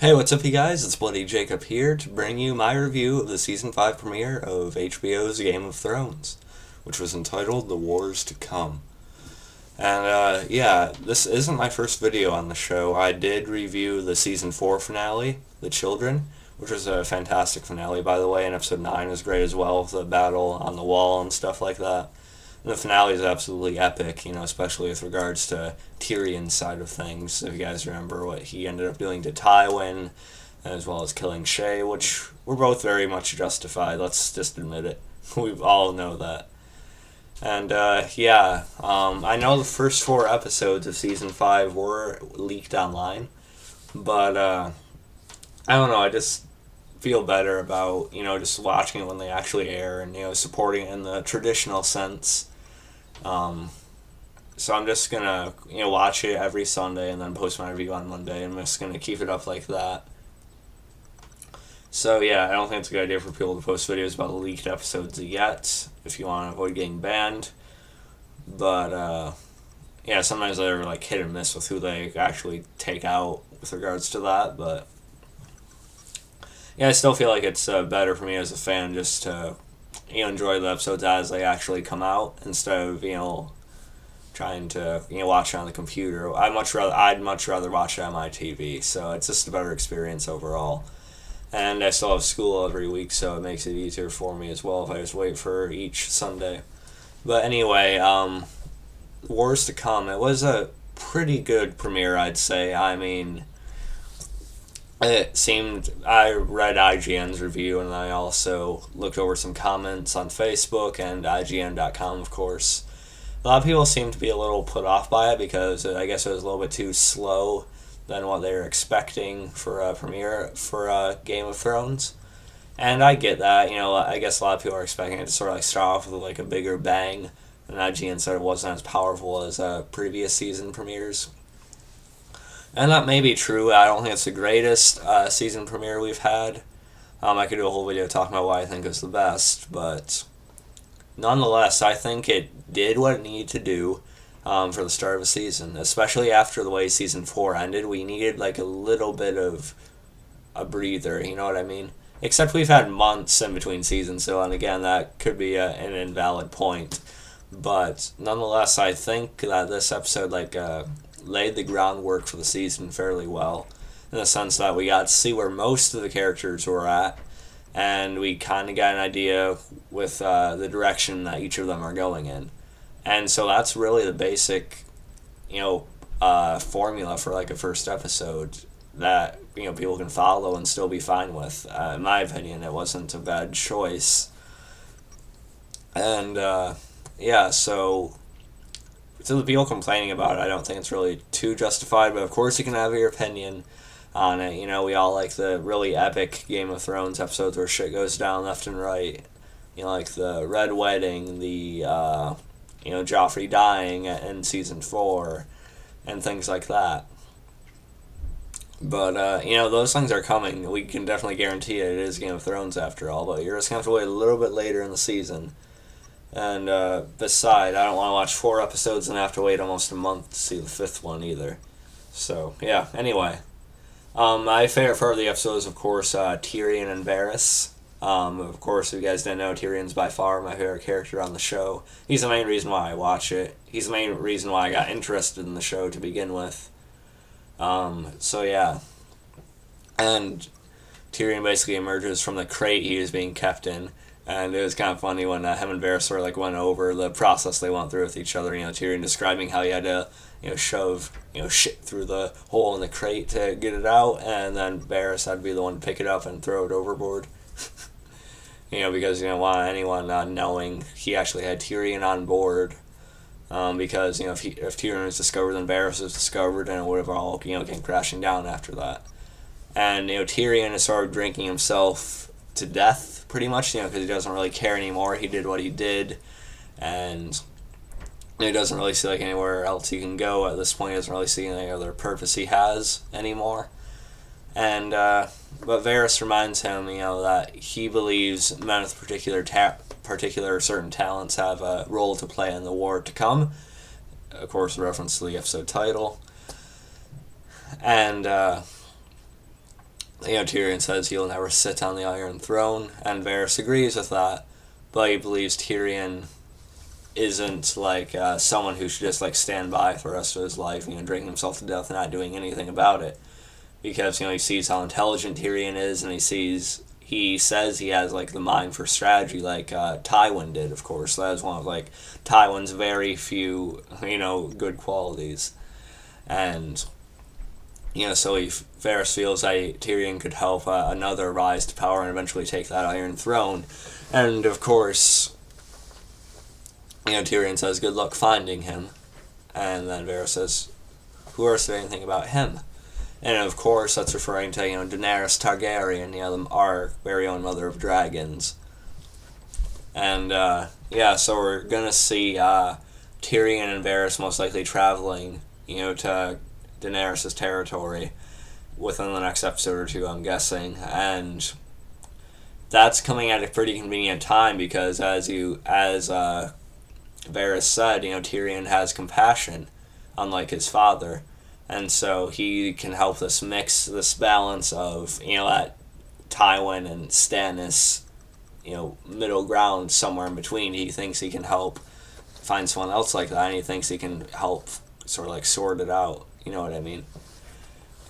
Hey, what's up, you guys? It's Bloody Jacob here to bring you my review of the Season 5 premiere of HBO's Game of Thrones, which was entitled The Wars to Come. And, yeah, this isn't my first video on the show. I did review the Season 4 finale, The Children, which was a fantastic finale, by the way, and Episode 9 was great as well, with the battle on the wall and stuff like that. And the finale is absolutely epic, especially with regards to Tyrion's side of things. If you guys remember what he ended up doing to Tywin, as well as killing Shay, which were both very much justified. Let's just admit it. We all know that. And, I know the first 4 episodes of Season 5 were leaked online, but, I don't know, I just feel better about, just watching it when they actually air and, supporting it in the traditional sense. So I'm just gonna, watch it every Sunday and then post my review on Monday. I'm just gonna keep it up like that. So yeah, I don't think it's a good idea for people to post videos about leaked episodes yet, if you want to avoid getting banned. But, yeah, sometimes they're like hit or miss with who they actually take out with regards to that, but yeah, I still feel like it's better for me as a fan just to, enjoy the episodes as they actually come out instead of, trying to, watch it on the computer. I'd much rather watch it on my TV, so it's just a better experience overall. And I still have school every week, so it makes it easier for me as well if I just wait for each Sunday. But anyway, Wars to Come, it was a pretty good premiere, I'd say. I mean, I read IGN's review, and I also looked over some comments on Facebook and IGN.com, of course. A lot of people seem to be a little put off by it because I guess it was a little bit too slow than what they were expecting for a premiere for Game of Thrones. And I get that, I guess a lot of people are expecting it to sort of like start off with like a bigger bang, and IGN said it wasn't as powerful as previous season premieres. And that may be true. I don't think it's the greatest season premiere we've had. I could do a whole video talking about why I think it's the best, but nonetheless, I think it did what it needed to do for the start of a season, especially after the way Season 4 ended. We needed like a little bit of a breather, you know what I mean? Except we've had months in between seasons, so, and again, that could be an invalid point. But nonetheless, I think that this episode, laid the groundwork for the season fairly well, in the sense that we got to see where most of the characters were at, and we kind of got an idea with the direction that each of them are going in. And so that's really the basic, formula for like a first episode that, people can follow and still be fine with. In my opinion, it wasn't a bad choice. And, so to the people complaining about it, I don't think it's really too justified, but of course you can have your opinion on it. We all like the really epic Game of Thrones episodes where shit goes down left and right. Like the Red Wedding, the, Joffrey dying in Season 4, and things like that. But, those things are coming. We can definitely guarantee it. It is Game of Thrones after all, but you're just going to have to wait a little bit later in the season. And besides, I don't want to watch 4 episodes and have to wait almost a month to see the 5th one either. So, yeah, anyway. My favorite part of the episode is, of course, Tyrion and Varys. Of course, if you guys didn't know, Tyrion's by far my favorite character on the show. He's the main reason why I watch it. He's the main reason why I got interested in the show to begin with. So, yeah. And Tyrion basically emerges from the crate he was being kept in. And it was kind of funny when him and Varys sort of went over the process they went through with each other. Tyrion describing how he had to, shove, shit through the hole in the crate to get it out, and then Varys had to be the one to pick it up and throw it overboard. Because you don't want anyone knowing he actually had Tyrion on board. Because if Tyrion was discovered, then Varys was discovered, and it would have all came crashing down after that. And Tyrion is sort of drinking himself to death, pretty much, because he doesn't really care anymore. He did what he did, and he doesn't really see anywhere else he can go at this point. He doesn't really see any other purpose he has anymore. And but Varys reminds him, that he believes men with particular certain talents have a role to play in the war to come. Of course, a reference to the episode title. And Tyrion says he'll never sit on the Iron Throne, and Varys agrees with that, but he believes Tyrion isn't like someone who should just like stand by for the rest of his life, drinking himself to death and not doing anything about it, because he sees how intelligent Tyrion is, and he says he has like the mind for strategy, like Tywin did. Of course, that is one of like Tywin's very few good qualities, and so Varys feels that Tyrion could help another rise to power and eventually take that Iron Throne, and of course, Tyrion says, "Good luck finding him," and then Varys says, "Who are saying anything about him?" And of course, that's referring to Daenerys Targaryen, our very own mother of dragons. And so we're gonna see Tyrion and Varys most likely traveling, to Daenerys' territory within the next episode or two, I'm guessing, and that's coming at a pretty convenient time because as Varys said, Tyrion has compassion, unlike his father, and so he can help this balance of, that Tywin and Stannis, middle ground somewhere in between. He thinks he can help find someone else like that, and he thinks he can help sort of like sort it out, you know what I mean?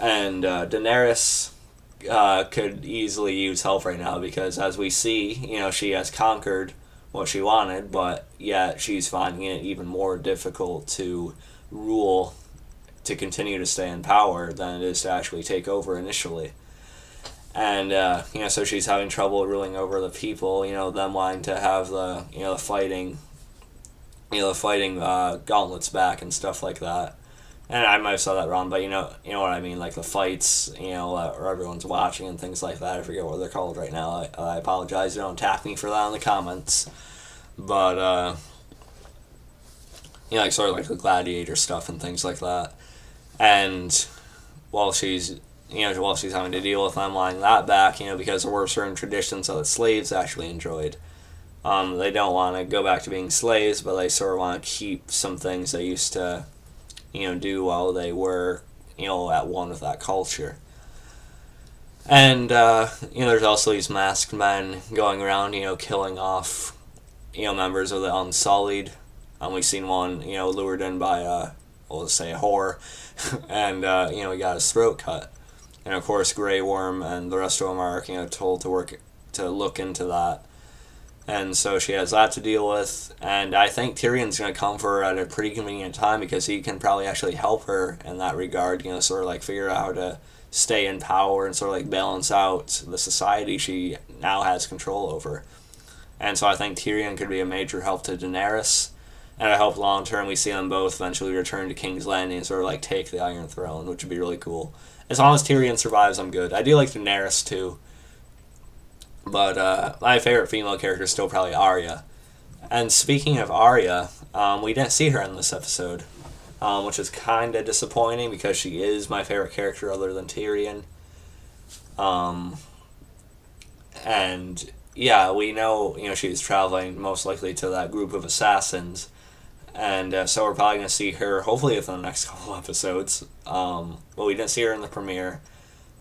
And Daenerys could easily use help right now because, as we see, she has conquered what she wanted, but yet she's finding it even more difficult to rule, to continue to stay in power than it is to actually take over initially. And so she's having trouble ruling over the people, them wanting to have the fighting gauntlets back and stuff like that. And I might have said that wrong, but you know what I mean, like the fights, where everyone's watching and things like that. I forget what they're called right now. I apologize. Don't attack me for that in the comments. But like sort of like the gladiator stuff and things like that. And while she's having to deal with them lying that back, because there were certain traditions that the slaves actually enjoyed. They don't want to go back to being slaves, but they sort of want to keep some things they used to do while they were, at one with that culture. And, there's also these masked men going around, killing off, members of the Unsullied. We've seen one, lured in by, let's say a whore, and, he got his throat cut. And, of course, Grey Worm and the rest of them are, told to look into that. And so she has that to deal with, and I think Tyrion's going to come for her at a pretty convenient time because he can probably actually help her in that regard, sort of like figure out how to stay in power and sort of like balance out the society she now has control over. And so I think Tyrion could be a major help to Daenerys, and I hope long term we see them both eventually return to King's Landing and sort of like take the Iron Throne, which would be really cool. As long as Tyrion survives, I'm good. I do like Daenerys too. But my favorite female character is still probably Arya. And speaking of Arya, we didn't see her in this episode, which is kind of disappointing because she is my favorite character other than Tyrion. And yeah, we know she's traveling most likely to that group of assassins, and so we're probably going to see her hopefully within the next couple episodes. But we didn't see her in the premiere.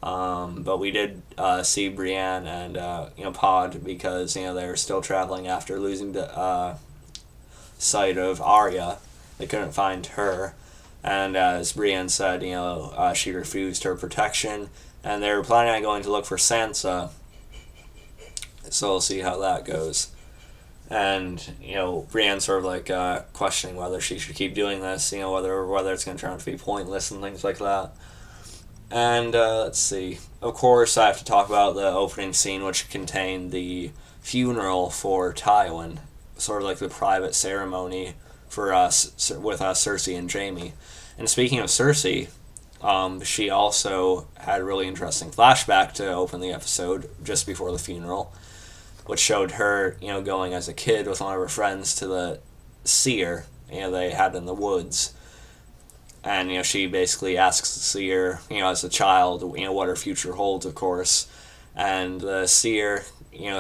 But we did see Brienne and Pod because they're still traveling after losing the sight of Arya. They couldn't find her, and as Brienne said, she refused her protection, and they were planning on going to look for Sansa. So we'll see how that goes. And Brienne's sort of like questioning whether she should keep doing this, whether it's going to turn out to be pointless and things like that. And let's see. Of course, I have to talk about the opening scene, which contained the funeral for Tywin, sort of like the private ceremony for us with Cersei and Jaime. And speaking of Cersei, she also had a really interesting flashback to open the episode just before the funeral, which showed her, going as a kid with one of her friends to the seer, they had in the woods. And, she basically asks the seer, as a child, what her future holds, of course. And the seer,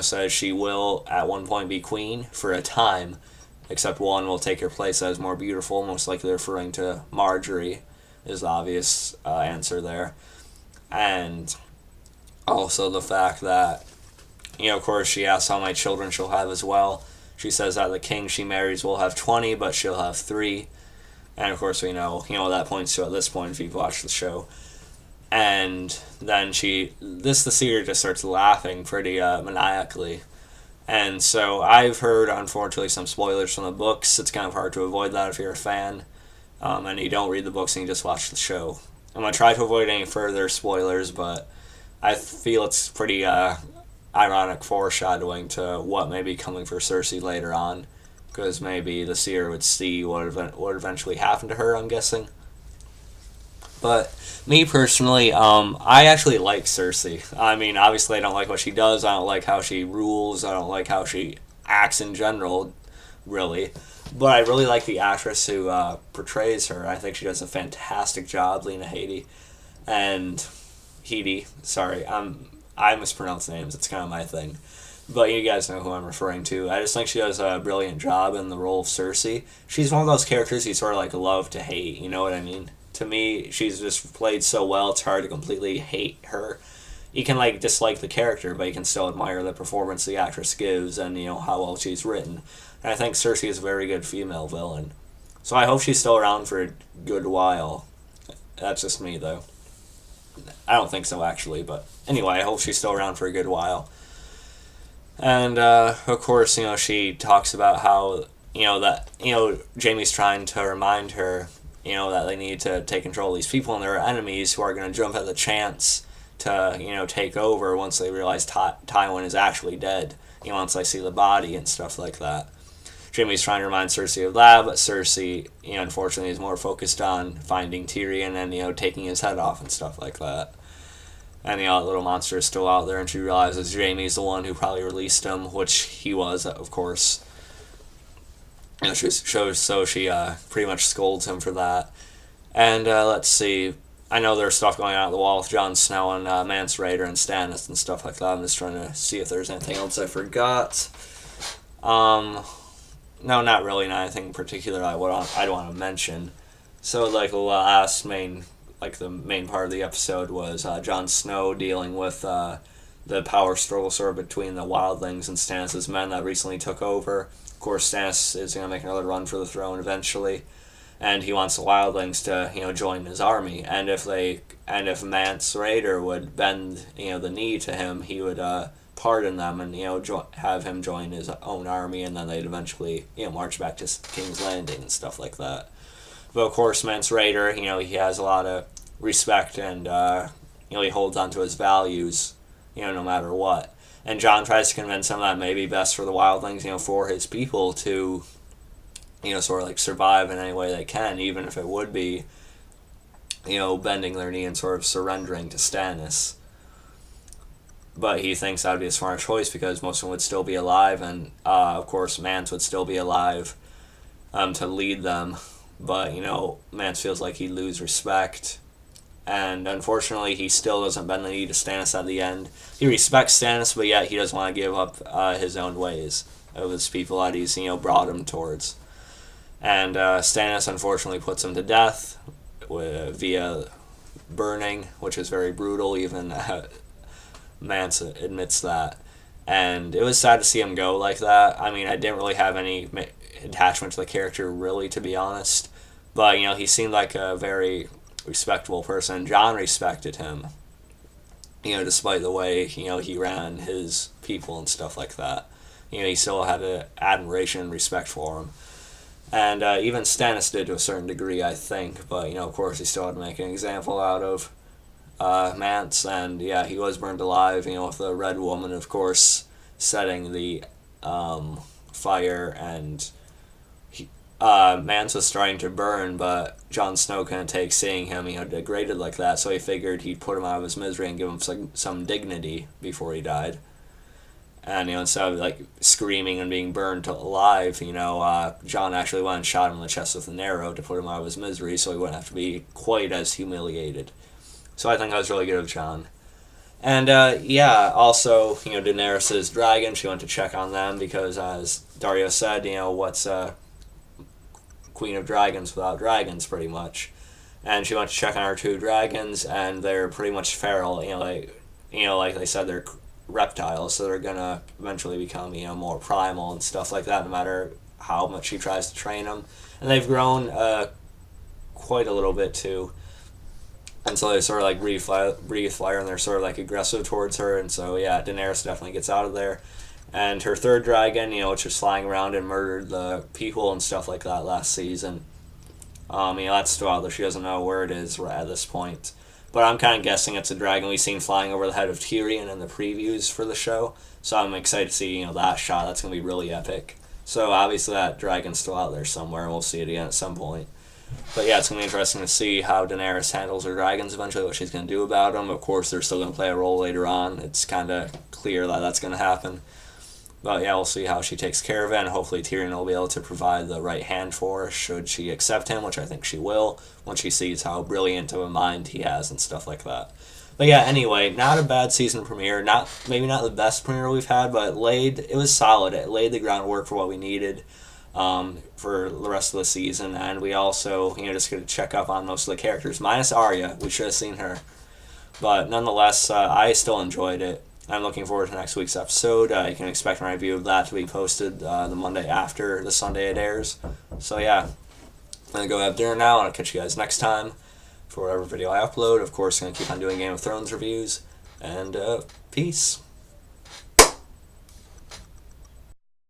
says she will at one point be queen for a time, except one will take her place that is more beautiful, most likely referring to Marjorie, is the obvious answer there. And Also, the fact that, of course, she asks how many children she'll have as well. She says that the king she marries will have 20, but she'll have 3. And of course, we know, what that points to at this point if you've watched the show. And then the seer just starts laughing pretty maniacally. And so I've heard, unfortunately, some spoilers from the books. It's kind of hard to avoid that if you're a fan. And you don't read the books and you just watch the show. I'm going to try to avoid any further spoilers, but I feel it's pretty ironic foreshadowing to what may be coming for Cersei later on. Because maybe the seer would see what eventually happened to her, I'm guessing. But me personally, I actually like Cersei. I mean, obviously I don't like what she does. I don't like how she rules. I don't like how she acts in general, really. But I really like the actress who portrays her. I think she does a fantastic job, Lena Headey. And Headey, sorry, I mispronounce names. It's kind of my thing. But you guys know who I'm referring to. I just think she does a brilliant job in the role of Cersei. She's one of those characters you sort of like love to hate, you know what I mean? To me, she's just played so well, it's hard to completely hate her. You can like dislike the character, but you can still admire the performance the actress gives and, how well she's written. And I think Cersei is a very good female villain. So I hope she's still around for a good while. That's just me, though. I don't think so, actually, but anyway, I hope she's still around for a good while. And, of course, she talks about how, Jaime's trying to remind her, that they need to take control of these people and there are enemies who are going to jump at the chance to, take over once they realize Tywin is actually dead, once they see the body and stuff like that. Jaime's trying to remind Cersei of that, but Cersei, unfortunately is more focused on finding Tyrion and, taking his head off and stuff like that. And the little monster is still out there, and she realizes Jaime's the one who probably released him, which he was, of course. She pretty much scolds him for that. And let's see. I know there's stuff going on at the wall with Jon Snow and Mance Rayder and Stannis and stuff like that. I'm just trying to see if there's anything else I forgot. No, not really. Not anything in particular I'd want to mention. So, the main part of the episode was Jon Snow dealing with the power struggle sort of between the wildlings and Stannis' men that recently took over. Of course, Stannis is going to make another run for the throne eventually, and he wants the wildlings to join his army. And if Mance Rayder would bend the knee to him, he would pardon them and have him join his own army, and then they'd eventually march back to King's Landing and stuff like that. But of course, Mance Rayder, he has a lot of respect and, he holds on to his values, no matter what. And Jon tries to convince him that it may be best for the wildlings, for his people to, sort of survive in any way they can, even if it would be, bending their knee and sort of surrendering to Stannis. But he thinks that would be a smart choice because most of them would still be alive, and, of course, Mance would still be alive to lead them. But, Mance feels like he'd lose respect. And unfortunately, he still doesn't bend the knee to Stannis at the end. He respects Stannis, but yet he doesn't want to give up his own ways of his people that he's, brought him towards. And Stannis, unfortunately, puts him to death via burning, which is very brutal. Even Mance admits that. And it was sad to see him go like that. I mean, I didn't really have any attachment to the character, really, to be honest. But, he seemed like a very respectable person. Jon respected him, despite the way, he ran his people and stuff like that. He still had an admiration and respect for him. And even Stannis did to a certain degree, I think. But, of course, he still had to make an example out of Mance. And, yeah, he was burned alive, with the Red Woman, of course, setting the fire. And Mance was starting to burn, but Jon Snow couldn't take seeing him, degraded like that, so he figured he'd put him out of his misery and give him some dignity before he died. And, instead of, screaming and being burned alive, Jon actually went and shot him in the chest with an arrow to put him out of his misery so he wouldn't have to be quite as humiliated. So I think that was really good of Jon. And, also, Daenerys' dragon, she went to check on them because, as Dario said, what's Queen of Dragons without dragons, pretty much. And she went to check on her 2 dragons, and they're pretty much feral. like they said, they're reptiles, so they're gonna eventually become, more primal and stuff like that, no matter how much she tries to train them. And they've grown quite a little bit too. And so they sort of like breathe fire, and they're sort of like aggressive towards her. And so yeah, Daenerys definitely gets out of there. And her third dragon, which was flying around and murdered the people and stuff like that last season. That's still out there. She doesn't know where it is right at this point. But I'm kind of guessing it's a dragon we've seen flying over the head of Tyrion in the previews for the show. So I'm excited to see, that shot. That's going to be really epic. So obviously that dragon's still out there somewhere, and we'll see it again at some point. But yeah, it's going to be interesting to see how Daenerys handles her dragons eventually, what she's going to do about them. Of course, they're still going to play a role later on. It's kind of clear that that's going to happen. But yeah, we'll see how she takes care of it, and hopefully Tyrion will be able to provide the right hand for her should she accept him, which I think she will, once she sees how brilliant of a mind he has and stuff like that. But yeah, anyway, not a bad season premiere. Maybe not the best premiere we've had, but it was solid. It laid the groundwork for what we needed for the rest of the season, and we also, just going to check up on most of the characters, minus Arya. We should have seen her. But nonetheless, I still enjoyed it. I'm looking forward to next week's episode. You can expect my review of that to be posted the Monday after the Sunday it airs. So yeah, I'm going to go have dinner now, and I'll catch you guys next time for whatever video I upload. Of course, I'm going to keep on doing Game of Thrones reviews, and peace.